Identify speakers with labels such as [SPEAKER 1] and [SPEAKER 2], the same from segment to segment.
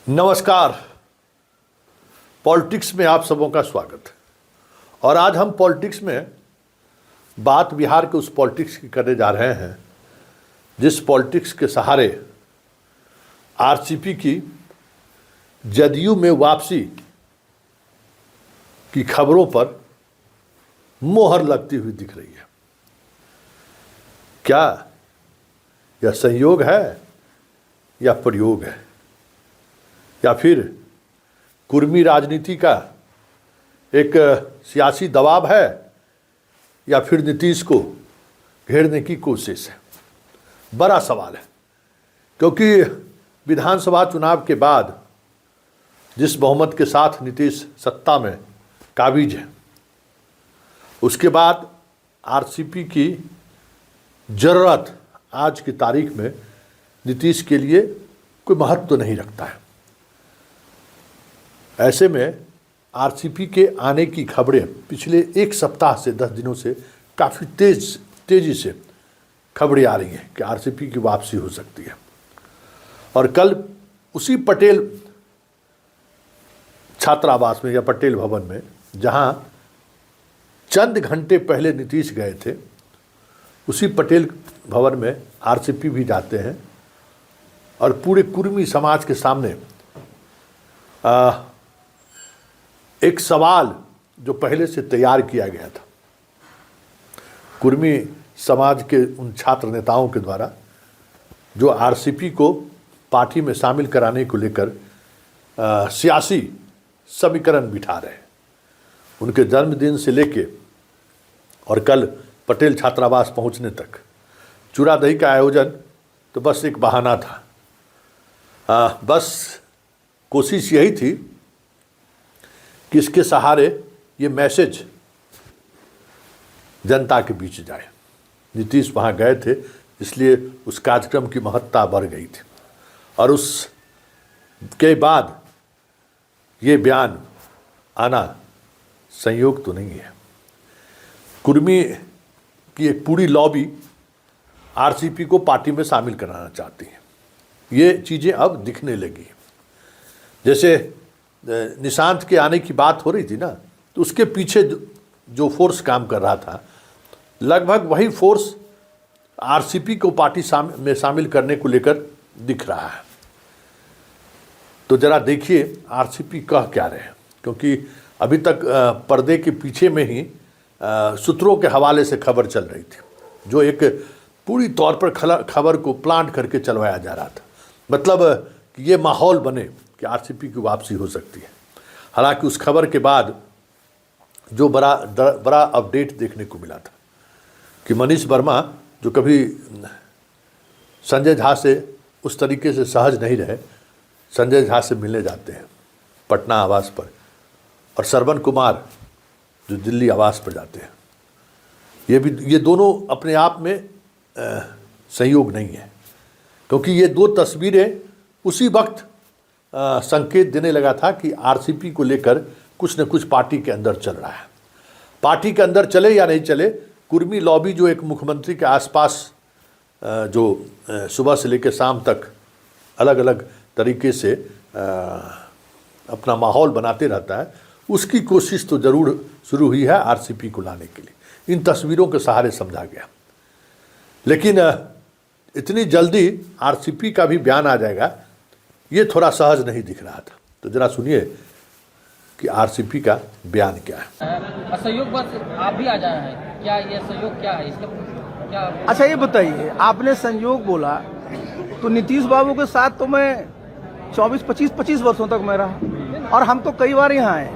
[SPEAKER 1] नमस्कार। पॉलिटिक्स में आप सबों का स्वागत है। और आज हम पॉलिटिक्स में बात बिहार के उस पॉलिटिक्स की करने जा रहे हैं जिस पॉलिटिक्स के सहारे आरसीपी की जदयू में वापसी की खबरों पर मोहर लगती हुई दिख रही है। क्या यह संयोग है या प्रयोग है, या फिर कुर्मी राजनीति का एक सियासी दबाव है, या फिर नीतीश को घेरने की कोशिश है? बड़ा सवाल है, क्योंकि विधानसभा चुनाव के बाद जिस बहुमत के साथ नीतीश सत्ता में काबिज है, उसके बाद आरसीपी की ज़रूरत आज की तारीख में नीतीश के लिए कोई महत्व नहीं रखता है। ऐसे में आरसीपी के आने की खबरें पिछले एक सप्ताह से 10 दिनों से काफ़ी तेज़ी से खबरें आ रही हैं कि आरसीपी की वापसी हो सकती है। और कल उसी पटेल छात्रावास में या पटेल भवन में, जहां चंद घंटे पहले नीतीश गए थे, उसी पटेल भवन में आरसीपी भी जाते हैं और पूरे कुर्मी समाज के सामने एक सवाल जो पहले से तैयार किया गया था, कुर्मी समाज के उन छात्र नेताओं के द्वारा जो आरसीपी को पार्टी में शामिल कराने को लेकर सियासी समीकरण बिठा रहे हैं। उनके जन्मदिन से लेके और कल पटेल छात्रावास पहुंचने तक चूड़ा दही का आयोजन तो बस एक बहाना था। बस कोशिश यही थी कि इसके सहारे ये मैसेज जनता के बीच जाए। नीतीश वहाँ गए थे, इसलिए उस कार्यक्रम की महत्ता बढ़ गई थी। और उस के बाद ये बयान आना संयोग तो नहीं है। कुर्मी की एक पूरी लॉबी आरसीपी को पार्टी में शामिल कराना चाहती है। ये चीज़ें अब दिखने लगी। जैसे निशांत के आने की बात हो रही थी ना, तो उसके पीछे जो फोर्स काम कर रहा था, लगभग वही फोर्स आरसीपी को पार्टी में शामिल करने को लेकर दिख रहा है। तो जरा देखिए आरसीपी कह क्या रहे हैं, क्योंकि अभी तक पर्दे के पीछे में ही सूत्रों के हवाले से खबर चल रही थी, जो एक पूरी तौर पर खबर को प्लांट करके चलवाया जा रहा था। मतलब कि ये माहौल बने कि आरसीपी की वापसी हो सकती है। हालांकि उस खबर के बाद जो बड़ा अपडेट देखने को मिला था कि मनीष वर्मा, जो कभी संजय झा से उस तरीके से सहज नहीं रहे, संजय झा से मिलने जाते हैं पटना आवास पर, और श्रवण कुमार जो दिल्ली आवास पर जाते हैं। ये दोनों अपने आप में संयोग नहीं है, क्योंकि ये दो तस्वीरें उसी वक्त संकेत देने लगा था कि आरसीपी को लेकर कुछ न कुछ पार्टी के अंदर चल रहा है। पार्टी के अंदर चले या नहीं चले, कुर्मी लॉबी जो एक मुख्यमंत्री के आसपास जो सुबह से लेकर शाम तक अलग अलग तरीके से अपना माहौल बनाते रहता है, उसकी कोशिश तो ज़रूर शुरू हुई है आरसीपी को लाने के लिए। इन तस्वीरों के सहारे समझा गया। लेकिन इतनी जल्दी आरसीपी का भी बयान आ जाएगा, ये थोड़ा सहज नहीं दिख रहा था। तो जरा सुनिए कि आरसीपी का बयान क्या है।
[SPEAKER 2] असहयोग बस आप भी आ जाए हैं, क्या ये सहयोग क्या है इसका क्या?
[SPEAKER 3] अच्छा ये बताइए, आपने संयोग बोला तो नीतीश बाबू के साथ तो मैं 25 वर्षों तक मैं रहा, और हम तो कई बार यहाँ आए,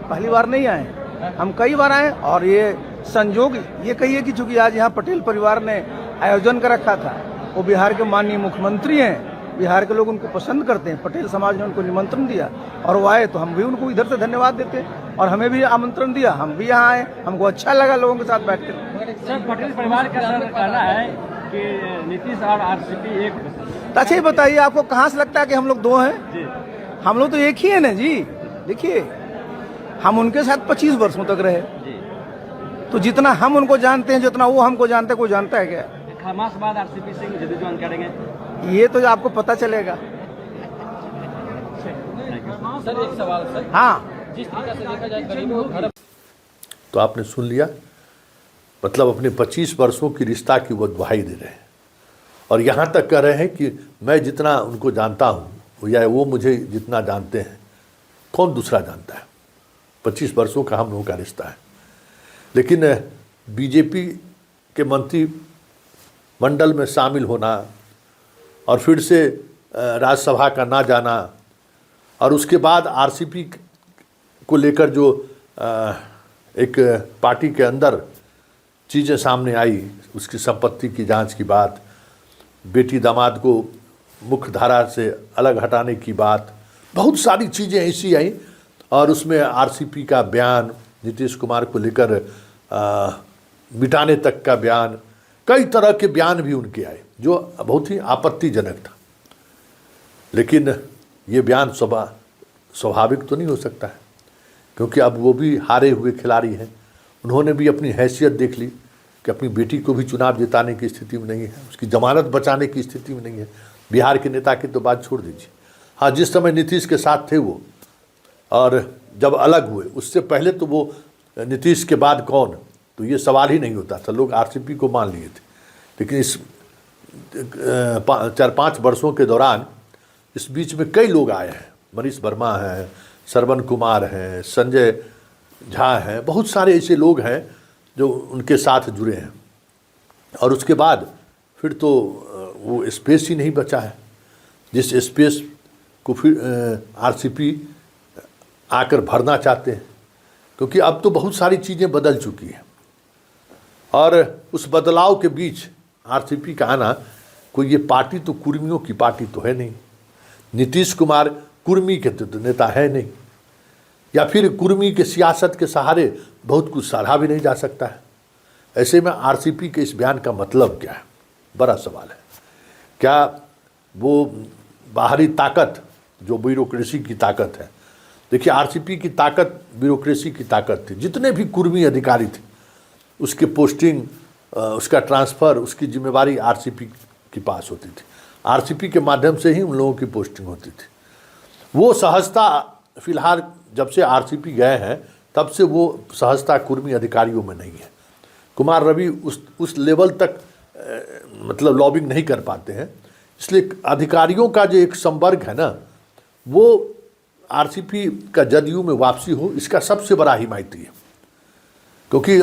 [SPEAKER 3] पहली बार नहीं आए, हम कई बार आए। और ये संयोग ये कहिए कि चूंकि आज यहाँ पटेल परिवार ने आयोजन कर रखा था, वो बिहार के माननीय मुख्यमंत्री हैं, बिहार के लोग उनको पसंद करते हैं, पटेल समाज ने उनको निमंत्रण दिया और वो आए, तो हम भी उनको इधर से धन्यवाद देते हैं। और हमें भी आमंत्रण दिया, हम भी यहाँ आए, हमको अच्छा लगा लोगों के साथ बैठ कर।
[SPEAKER 4] सर, पटेल परिवार का कहना है कि नीतीश और आरसीपी एक।
[SPEAKER 3] तो अच्छा ये बताइए, आपको कहाँ से लगता है कि हम लोग दो हैं? हम लोग तो एक ही है ना जी। देखिए, हम उनके साथ 25 वर्षों तक रहे, तो जितना हम उनको जानते हैं, जितना वो हमको जानते हैं, कोई जानता है क्या?
[SPEAKER 4] खमास बाद आरसीपी सिंह जदयू ज्वाइन करेंगे,
[SPEAKER 3] ये तो आपको पता चलेगा।
[SPEAKER 2] सर एक सवाल सर,
[SPEAKER 3] हाँ,
[SPEAKER 2] जिस तरीके से देखा जाए गरीबों को घर
[SPEAKER 1] तो आपने सुन लिया, मतलब अपने 25 वर्षों की रिश्ता की वो दुहाई दे रहे हैं और यहाँ तक कह रहे हैं कि मैं जितना उनको जानता हूँ या वो मुझे जितना जानते हैं कौन दूसरा जानता है। 25 वर्षों का हम लोगों का रिश्ता है। लेकिन बीजेपी के मंत्री मंडल में शामिल होना और फिर से राज्यसभा का ना जाना और उसके बाद आरसीपी को लेकर जो एक पार्टी के अंदर चीज़ें सामने आई, उसकी संपत्ति की जांच की बात, बेटी दामाद को मुख्य धारा से अलग हटाने की बात, बहुत सारी चीज़ें ऐसी आई और उसमें आरसीपी का बयान, नीतीश कुमार को लेकर मिटाने तक का बयान, कई तरह के बयान भी उनके आए जो बहुत ही आपत्तिजनक था। लेकिन ये बयान स्वाभाविक तो नहीं हो सकता है, क्योंकि अब वो भी हारे हुए खिलाड़ी हैं। उन्होंने भी अपनी हैसियत देख ली कि अपनी बेटी को भी चुनाव जिताने की स्थिति में नहीं है, उसकी जमानत बचाने की स्थिति में नहीं है। बिहार के नेता की तो बात छोड़ दीजिए। हाँ, जिस समय नीतीश के साथ थे वो और जब अलग हुए उससे पहले तो वो नीतीश के बाद कौन, तो ये सवाल ही नहीं होता था, लोग आरसीपी को मान लिए थे। लेकिन इस 4-5 वर्षों के दौरान इस बीच में कई लोग आए हैं, मनीष वर्मा हैं, श्रवण कुमार हैं, संजय झा हैं, बहुत सारे ऐसे लोग हैं जो उनके साथ जुड़े हैं और उसके बाद फिर तो वो स्पेस ही नहीं बचा है जिस स्पेस को फिर आरसीपी आकर भरना चाहते हैं, क्योंकि अब तो बहुत सारी चीज़ें बदल चुकी हैं और उस बदलाव के बीच आरसीपी का आना, कोई ये पार्टी तो कुर्मियों की पार्टी तो है नहीं, नीतीश कुमार कुर्मी के तो नेता है नहीं, या फिर कुर्मी के सियासत के सहारे बहुत कुछ सराहा भी नहीं जा सकता है। ऐसे में आरसीपी के इस बयान का मतलब क्या है, बड़ा सवाल है। क्या वो बाहरी ताकत जो ब्यूरोक्रेसी की ताकत है, देखिए आरसीपी की ताकत ब्यूरोक्रेसी की ताकत थी। जितने भी कुर्मी अधिकारी थे उसके पोस्टिंग, उसका ट्रांसफ़र, उसकी जिम्मेवारी आरसीपी के पास होती थी। आरसीपी के माध्यम से ही उन लोगों की पोस्टिंग होती थी। वो सहजता फिलहाल जब से आरसीपी गए हैं तब से वो सहजता कुर्मी अधिकारियों में नहीं है। कुमार रवि उस लेवल तक मतलब लॉबिंग नहीं कर पाते हैं, इसलिए अधिकारियों का जो एक संवर्ग है ना, वो आरसीपी का जदयू में वापसी हो, इसका सबसे बड़ा हिमायती है। क्योंकि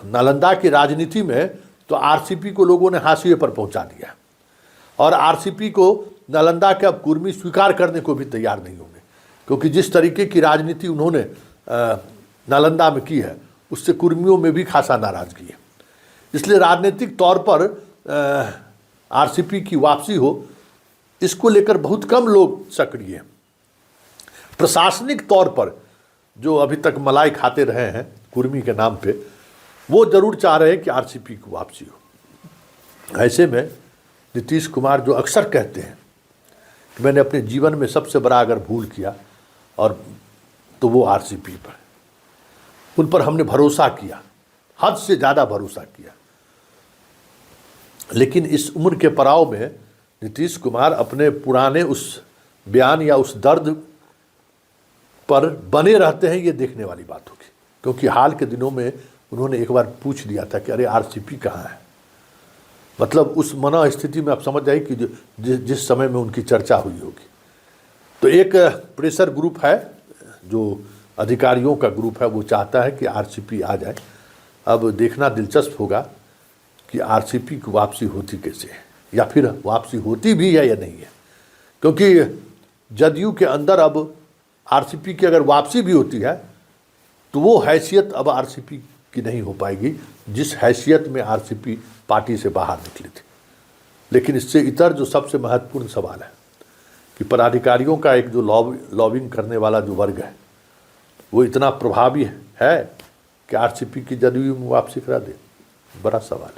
[SPEAKER 1] नालंदा की राजनीति में तो आरसीपी को लोगों ने हाशिए पर पहुंचा दिया और आरसीपी को नालंदा के अब कुर्मी स्वीकार करने को भी तैयार नहीं होंगे, क्योंकि जिस तरीके की राजनीति उन्होंने नालंदा में की है उससे कुर्मियों में भी खासा नाराजगी है। इसलिए राजनीतिक तौर पर आरसीपी की वापसी हो, इसको लेकर बहुत कम लोग सक्रिय हैं। प्रशासनिक तौर पर जो अभी तक मलाई खाते रहे हैं कुर्मी के नाम पे, वो जरूर चाह रहे हैं कि आरसीपी की वापसी हो। ऐसे में नीतीश कुमार जो अक्सर कहते हैं कि मैंने अपने जीवन में सबसे बड़ा अगर भूल किया और तो वो आरसीपी पर, उन पर हमने भरोसा किया, हद से ज़्यादा भरोसा किया। लेकिन इस उम्र के पड़ाव में नीतीश कुमार अपने पुराने उस बयान या उस दर्द पर बने रहते हैं, ये देखने वाली बात होगी। क्योंकि हाल के दिनों में उन्होंने एक बार पूछ लिया था कि अरे आरसीपी कहाँ है, मतलब उस मना स्थिति में आप समझ जाइए कि जिस समय में उनकी चर्चा हुई होगी। तो एक प्रेशर ग्रुप है जो अधिकारियों का ग्रुप है, वो चाहता है कि आरसीपी आ जाए। अब देखना दिलचस्प होगा कि आरसीपी की वापसी होती कैसे है, या फिर वापसी होती भी है या नहीं है। क्योंकि जदयू के अंदर अब आरसीपी की अगर वापसी भी होती है तो वो हैसियत अब आरसीपी की नहीं हो पाएगी जिस हैसियत में आरसीपी पार्टी से बाहर निकली थी। लेकिन इससे इतर जो सबसे महत्वपूर्ण सवाल है कि पदाधिकारियों का एक जो लॉबिंग करने वाला जो वर्ग है वो इतना प्रभावी है कि आरसीपी की जदयू में वापसी करा दे, बड़ा सवाल है।